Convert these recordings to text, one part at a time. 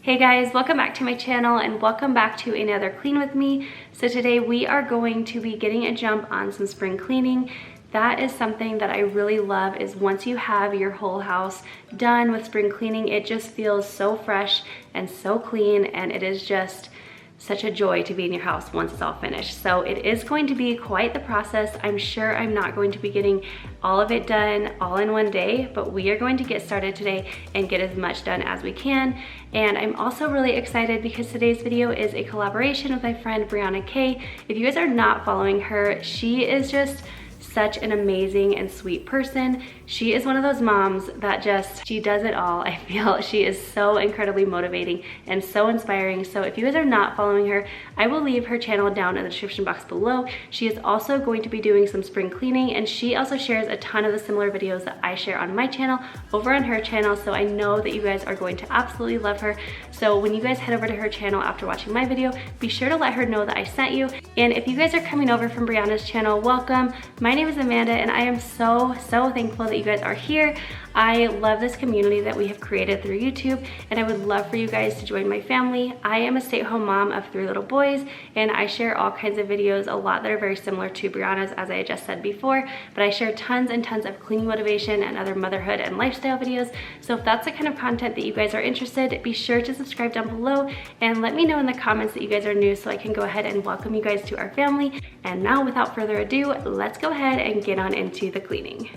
Hey guys, welcome back to my channel and welcome back to another clean with me. So today we are going to be getting a jump on some spring cleaning. That is something that I really love, is once you have your whole house done with spring cleaning, it just feels so fresh and so clean, and it is just such a joy to be in your house once it's all finished. So it is going to be quite the process. I'm sure I'm not going to be getting all of it done all in one day, but we are going to get started today and get as much done as we can. And I'm also really excited because today's video is a collaboration with my friend Brianna Kay. If you guys are not following her, she is just such an amazing and sweet person. She is one of those moms that she does it all. I feel she is so incredibly motivating and so inspiring. So if you guys are not following her, I will leave her channel down in the description box below. She is also going to be doing some spring cleaning, and she also shares a ton of the similar videos that I share on my channel over on her channel. So I know that you guys are going to absolutely love her. So when you guys head over to her channel after watching my video, be sure to let her know that I sent you. And if you guys are coming over from Brianna's channel, welcome. My name is Amanda, and I am so thankful that you guys are here. I love this community that we have created through YouTube, and I would love for you guys to join my family. I am a stay-at-home mom of 3 little boys, and I share all kinds of videos, a lot that are very similar to Brianna's, as I just said before, but I share tons and tons of cleaning motivation and other motherhood and lifestyle videos. So if that's the kind of content that you guys are interested, be sure to subscribe down below and let me know in the comments that you guys are new so I can go ahead and welcome you guys to our family. And now, without further ado, let's go ahead and get on into the cleaning.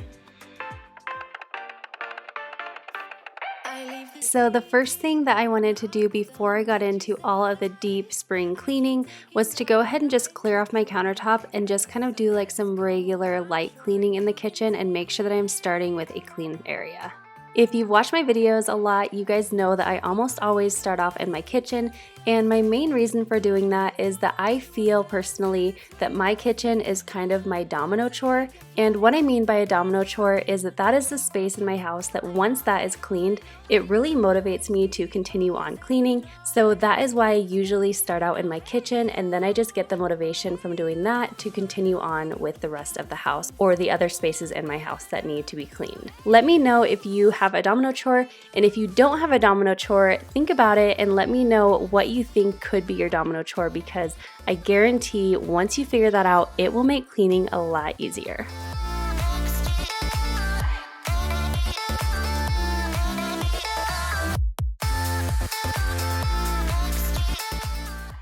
So the first thing that I wanted to do before I got into all of the deep spring cleaning was to go ahead and just clear off my countertop and just kind of do like some regular light cleaning in the kitchen and make sure that I'm starting with a clean area. If you've watched my videos a lot, you guys know that I almost always start off in my kitchen, and my main reason for doing that is that I feel personally that my kitchen is kind of my domino chore. And what I mean by a domino chore is that is the space in my house that once that is cleaned, it really motivates me to continue on cleaning. So that is why I usually start out in my kitchen, and then I just get the motivation from doing that to continue on with the rest of the house or the other spaces in my house that need to be cleaned. Let me know if you have a domino chore, and if you don't have a domino chore, think about it and let me know what you think could be your domino chore, because I guarantee once you figure that out, it will make cleaning a lot easier.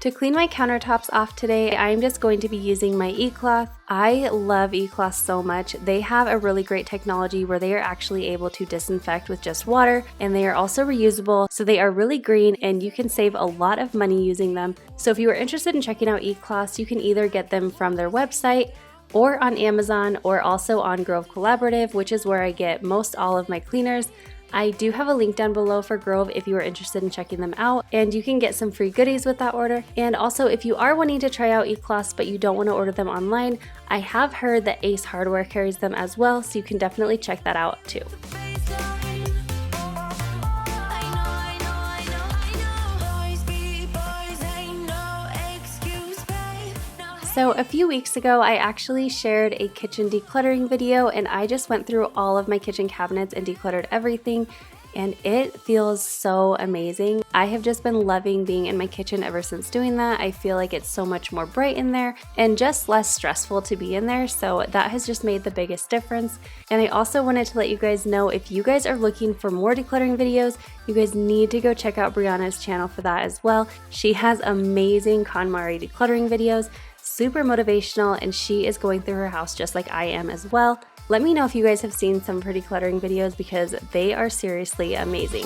To clean my countertops off today, I'm just going to be using my eCloth. I love eCloth so much. They have a really great technology where they are actually able to disinfect with just water, and they are also reusable, so they are really green and you can save a lot of money using them. So if you are interested in checking out eCloths, you can either get them from their website or on Amazon, or also on Grove Collaborative, which is where I get most all of my cleaners. I do have a link down below for Grove if you are interested in checking them out, and you can get some free goodies with that order. And also, if you are wanting to try out eCloths but you don't want to order them online, I have heard that Ace Hardware carries them as well, so you can definitely check that out too. So a few weeks ago, I actually shared a kitchen decluttering video, and I just went through all of my kitchen cabinets and decluttered everything, and it feels so amazing. I have just been loving being in my kitchen ever since doing that. I feel like it's so much more bright in there and just less stressful to be in there, so that has just made the biggest difference. And I also wanted to let you guys know, if you guys are looking for more decluttering videos, you guys need to go check out Brianna's channel for that as well. She has amazing KonMari decluttering videos, super motivational, and she is going through her house just like I am as well. Let me know if you guys have seen some pretty decluttering videos, because they are seriously amazing.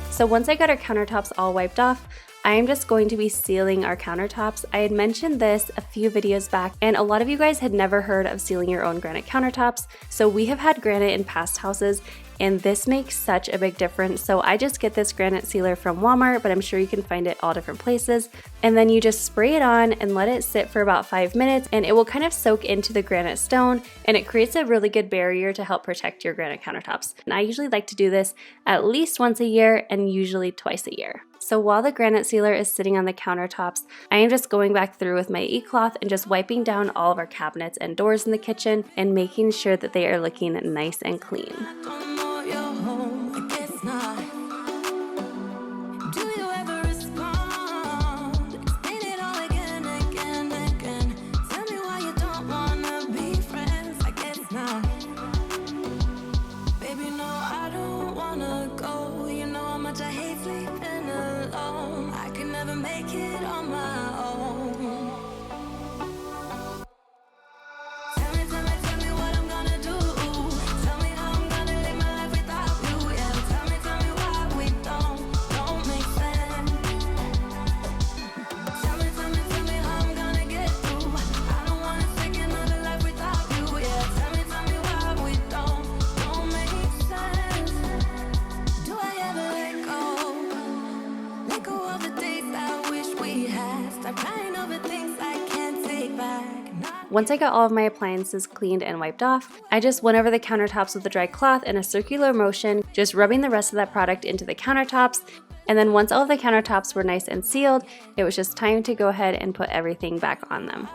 So once I got our countertops all wiped off, I am just going to be sealing our countertops. I had mentioned this a few videos back, and a lot of you guys had never heard of sealing your own granite countertops. So we have had granite in past houses, and this makes such a big difference. So I just get this granite sealer from Walmart, but I'm sure you can find it all different places. And then you just spray it on and let it sit for about 5 minutes, and it will kind of soak into the granite stone, and it creates a really good barrier to help protect your granite countertops. And I usually like to do this at least once a year and usually twice a year. So while the granite sealer is sitting on the countertops, I am just going back through with my e-cloth and just wiping down all of our cabinets and doors in the kitchen and making sure that they are looking nice and clean. Once I got all of my appliances cleaned and wiped off, I just went over the countertops with a dry cloth in a circular motion, just rubbing the rest of that product into the countertops. And then once all of the countertops were nice and sealed, it was just time to go ahead and put everything back on them.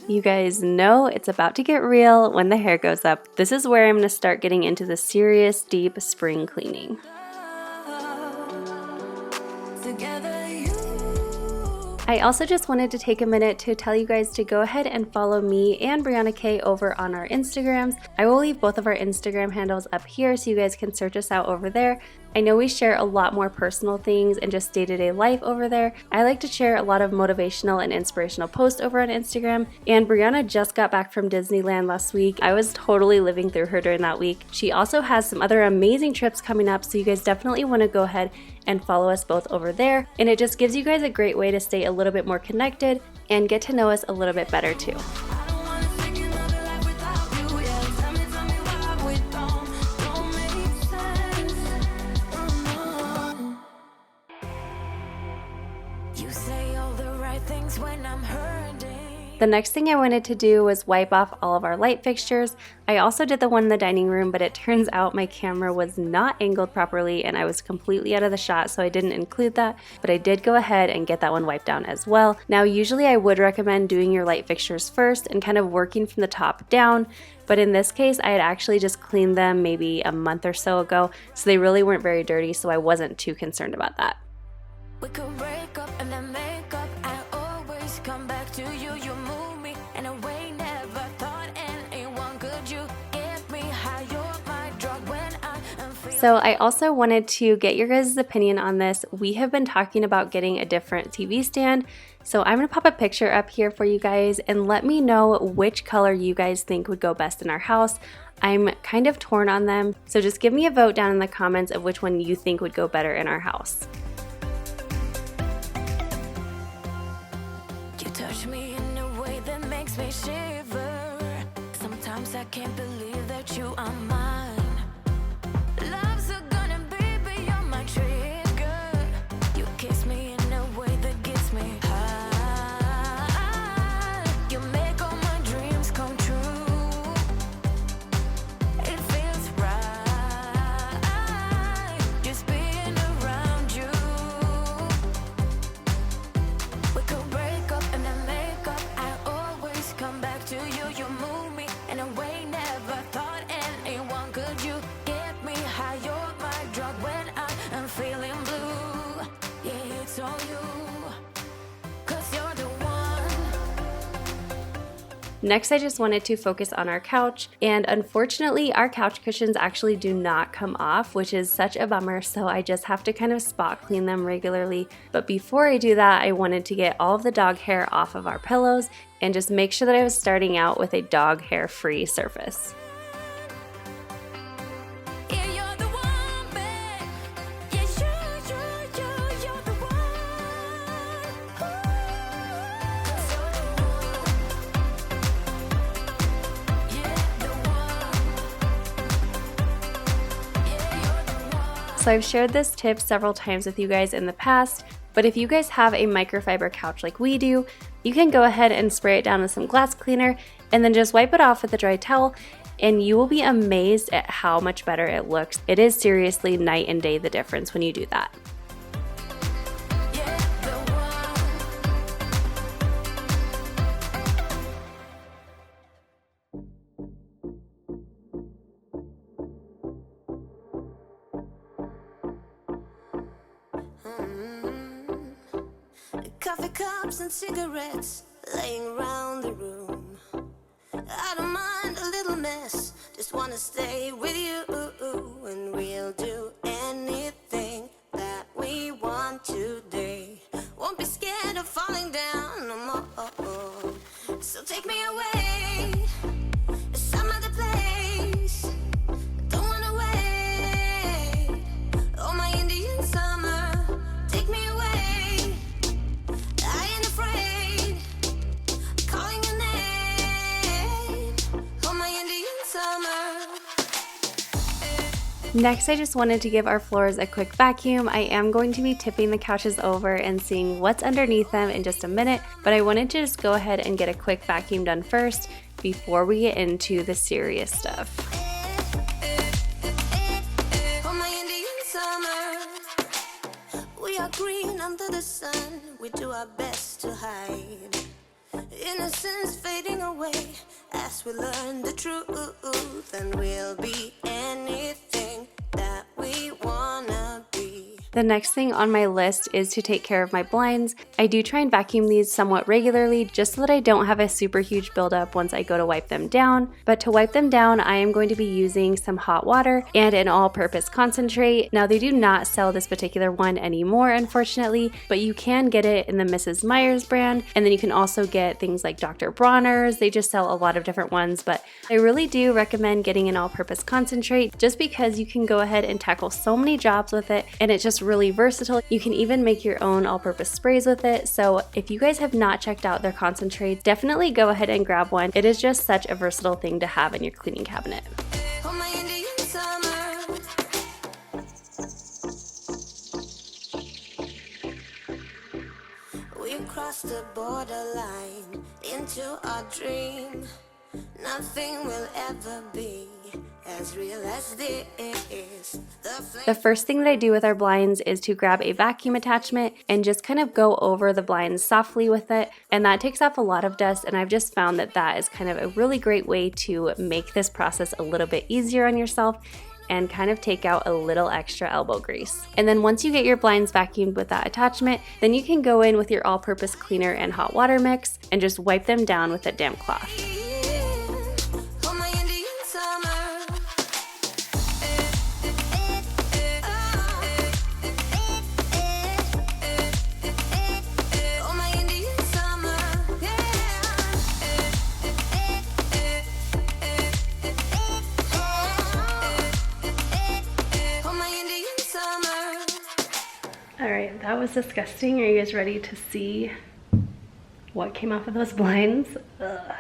You guys know it's about to get real when the hair goes up. This is where I'm going to start getting into the serious, deep spring cleaning. I also just wanted to take a minute to tell you guys to go ahead and follow me and Brianna K over on our Instagrams. I will leave both of our Instagram handles up here so you guys can search us out over there. I know we share a lot more personal things and just day-to-day life over there. I like to share a lot of motivational and inspirational posts over on Instagram, and Brianna just got back from Disneyland last week. I was totally living through her during that week. She also has some other amazing trips coming up, so you guys definitely want to go ahead and follow us both over there, and it just gives you guys a great way to stay a little bit more connected and get to know us a little bit better too. The next thing I wanted to do was wipe off all of our light fixtures. I also did the one in the dining room, but it turns out my camera was not angled properly and I was completely out of the shot, so I didn't include that, but I did go ahead and get that one wiped down as well. Now, usually I would recommend doing your light fixtures first and kind of working from the top down, but in this case, I had actually just cleaned them maybe a month or so ago, so they really weren't very dirty, so I wasn't too concerned about that. We could break up and then make up. I always come back to you. You move me in a way never thought anyone could. You get me high, you're my drug when I am feeling. So I also wanted to get your guys' opinion on this. We have been talking about getting a different TV stand. So I'm going to pop a picture up here for you guys and let me know which color you guys think would go best in our house. I'm kind of torn on them. So just give me a vote down in the comments of which one you think would go better in our house. Touch me in a way that makes me shiver. Sometimes I can't believe that you are mine. Love's gonna be beyond my trigger. You kiss me in a way that gets me high. You make all my dreams come true. It feels right just being around you. We could break up and then make up. I always come back to you. You move me in a way never thought anyone could. You get me high, you're my drug when I am feeling blue. Yeah, it's all you, 'cause you're the one. Next, I just wanted to focus on our couch, and unfortunately our couch cushions actually do not come off, which is such a bummer, so I just have to kind of spot clean them regularly. But before I do that, I wanted to get all of the dog hair off of our pillows and just make sure that I was starting out with a dog hair free surface. Yeah, you're the one, babe. Yeah, you So I've shared this tip several times with you guys in the past, but if you guys have a microfiber couch like we do, you can go ahead and spray it down with some glass cleaner and then just wipe it off with a dry towel, and you will be amazed at how much better it looks. It is seriously night and day the difference when you do that. Coffee cups and cigarettes laying around the room. I don't mind a little mess, just wanna stay with you, and we'll do anything that we want today. Won't be scared of falling down no more. So take me away to some other place. Don't wanna wait. Oh, my Indian summer, take me away. I ain't afraid, calling your name. Oh, my Indian summer. Next, I just wanted to give our floors a quick vacuum. I am going to be tipping the couches over and seeing what's underneath them in just a minute, but I wanted to just go ahead and get a quick vacuum done first before we get into the serious stuff. Oh, my Indian summer. We are green under the sun. We do our best to hide. Innocence fading away as we learn the truth, and we'll be anything that we wanna be. The next thing on my list is to take care of my blinds. I do try and vacuum these somewhat regularly just so that I don't have a super huge buildup once I go to wipe them down. But to wipe them down, I am going to be using some hot water and an all-purpose concentrate. Now, they do not sell this particular one anymore, unfortunately, but you can get it in the Mrs. Meyer's brand, and then you can also get things like Dr. Bronner's. They just sell a lot of different ones, but I really do recommend getting an all-purpose concentrate just because you can go ahead and tackle so many jobs with it, and it's just really versatile. You can even make your own all-purpose sprays with it. So if you guys have not checked out their concentrates, definitely go ahead and grab one. It is just such a versatile thing to have in your cleaning cabinet. Oh, my Indian summer. We crossed the borderline into our dream. Nothing will ever be as real as this. The first thing that I do with our blinds is to grab a vacuum attachment and just kind of go over the blinds softly with it, and that takes off a lot of dust, and I've just found that that is kind of a really great way to make this process a little bit easier on yourself and kind of take out a little extra elbow grease. And then once you get your blinds vacuumed with that attachment, then you can go in with your all-purpose cleaner and hot water mix and just wipe them down with a damp cloth. Oh, my Indian summer. Oh, my Indian summer. Oh, my Indian summer. All right, that was disgusting. Are you guys ready to see what came off of those blinds? Ugh.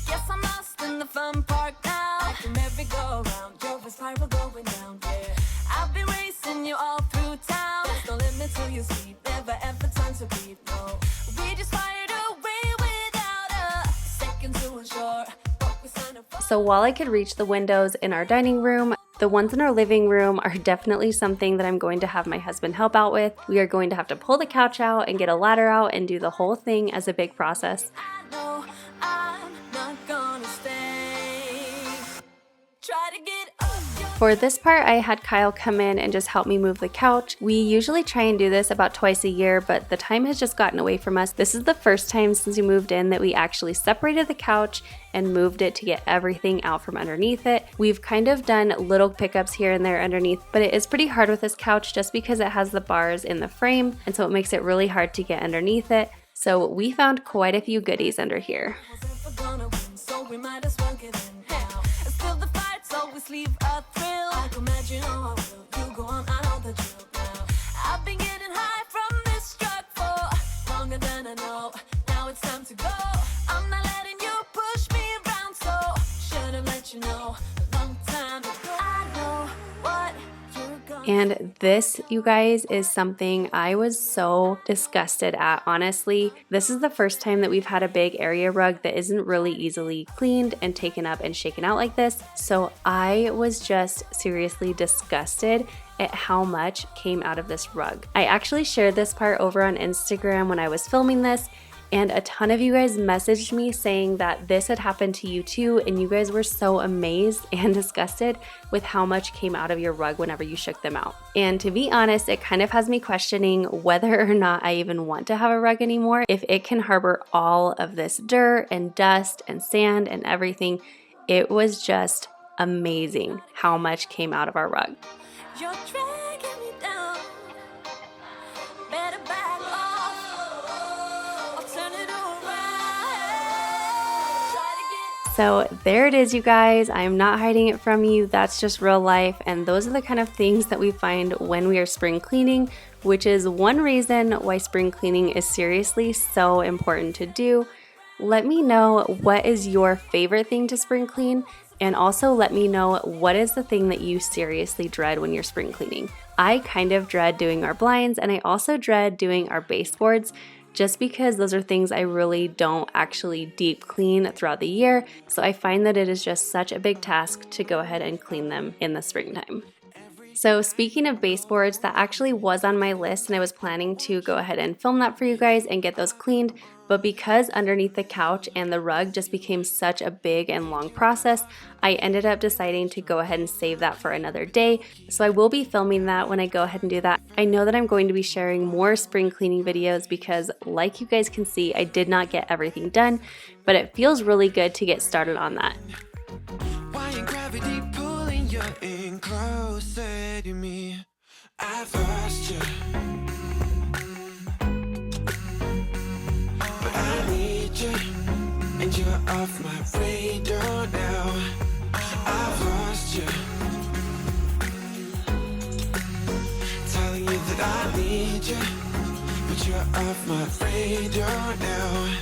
Yes, I'm lost in the fun park now. Like a merry-go-round, your spiral going down, yeah. I've been racing you all through town. There's no limit to your speed, never ever time to beat, no. We just fired away without a second to ensure what we signed up for. So while I could reach the windows in our dining room, the ones in our living room are definitely something that I'm going to have my husband help out with. We are going to have to pull the couch out and get a ladder out and do the whole thing as a big process. I know I'm not gonna stay. Try to get up. For this part, I had Kyle come in and just help me move the couch. We usually try and do this about twice a year, but the time has just gotten away from us. This is the first time since we moved in that we actually separated the couch and moved it to get everything out from underneath it. We've kind of done little pickups here and there underneath, but it is pretty hard with this couch just because it has the bars in the frame, and so it makes it really hard to get underneath it. So we found quite a few goodies under here. Leave a thrill. I can imagine how I will. You go on, I know the drill now. I've been getting high from this drug for longer than I know. Now it's time to go. I'm not letting you push me around, so should have let you know a long time ago. I know what And this, you guys, is something I was so disgusted at, honestly. This is the first time that we've had a big area rug that isn't really easily cleaned and taken up and shaken out like this. So I was just seriously disgusted at how much came out of this rug. I actually shared this part over on Instagram when I was filming this, and a ton of you guys messaged me saying that this had happened to you too, and you guys were so amazed and disgusted with how much came out of your rug whenever you shook them out. And to be honest, it kind of has me questioning whether or not I even want to have a rug anymore, if it can harbor all of this dirt and dust and sand and everything. It was just amazing how much came out of our rug. You're dragging me down. Better back off or turn it around. Try to get. So there it is, you guys. I am not hiding it from you. That's just real life. And those are the kind of things that we find when we are spring cleaning, which is one reason why spring cleaning is seriously so important to do. Let me know what is your favorite thing to spring clean. And also let me know what is the thing that you seriously dread when you're spring cleaning. I kind of dread doing our blinds, and I also dread doing our baseboards just because those are things I really don't actually deep clean throughout the year. So I find that it is just such a big task to go ahead and clean them in the springtime. So speaking of baseboards, that actually was on my list, and I was planning to go ahead and film that for you guys and get those cleaned. But because underneath the couch and the rug just became such a big and long process, I ended up deciding to go ahead and save that for another day. So I will be filming that when I go ahead and do that. I know that I'm going to be sharing more spring cleaning videos because, like you guys can see, I did not get everything done, but it feels really good to get started on that. Why ain't gravity pulling you in closer to me? I've lost you, but I need you, and you're off my radar now. I've lost you, telling you that I need you, but you're off my radar now.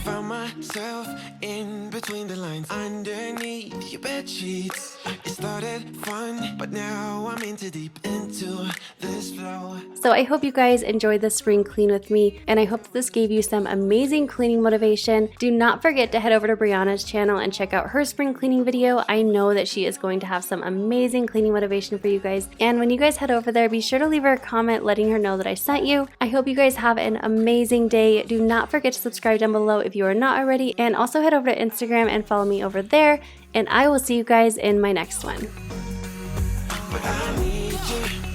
Found myself in between the lines, underneath your bed sheets. It started fun, but now I'm in too deep into this flow. So I hope you guys enjoyed the spring clean with me, and I hope that this gave you some amazing cleaning motivation. Do not forget to head over to Brianna's channel and check out her spring cleaning video. I know that she is going to have some amazing cleaning motivation for you guys. And when you guys head over there, be sure to leave her a comment letting her know that I sent you. I hope you guys have an amazing day. Do not forget to subscribe down below if you are not already, and also head over to Instagram and follow me over there, and I will see you guys in my next one. But I need you.